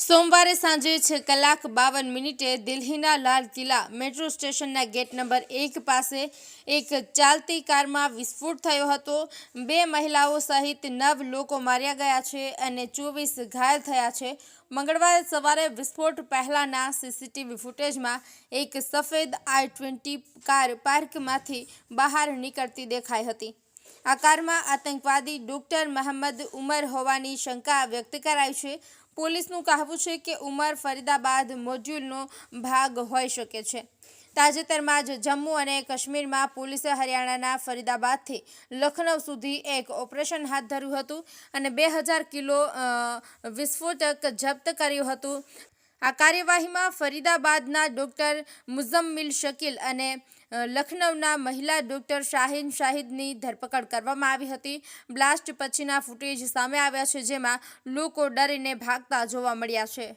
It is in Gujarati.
સોમવારે સાંજે 6:52 દિલ્હીના લાલ કિલ્લા મેટ્રો સ્ટેશનના ગેટ નંબર 1 પાસે એક ચાલતી કારમાં વિસ્ફોટ થયો હતો। 2 મહિલાઓ સહિત 9 લોકો માર્યા ગયા છે અને 24 ઘાયલ થયા છે। મંગળવારે સવારે વિસ્ફોટ પહેલાના સીસીટીવી ફૂટેજમાં એક સફેદ i20 કાર પાર્કમાંથી બહાર નીકળતી દેખાઈ હતી। આ કારમાં આતંકવાદી ડોક્ટર મહંમદ ઉમર હોવાની શંકા વ્યક્ત કરાઈ છે। પોલીસનું કહેવું છે કે ઉમર ફરીદાબાદ મોડ્યુલનો ભાગ હોઈ શકે છે। તાજેતરમાં જ જમ્મુ અને કાશ્મીરમાં પોલીસે હરિયાણાના ફરીદાબાદથી લખનઉ સુધી એક ઓપરેશન હાથ ધર્યું હતું અને 2000 કિલો વિસ્ફોટક જપ્ત કર્યું હતું। આ કાર્યવાહીમાં ફરીદાબાદના ડોક્ટર મુઝમ્મિલ શકીલ અને લખનઉના મહિલા ડોક્ટર શાહીન શાહિદની ધરપકડ કરવામાં આવી હતી। બ્લાસ્ટ પછીના ફૂટેજ સામે આવ્યા છે, જેમાં લોકો ડરીને ભાગતા જોવા મળ્યા છે।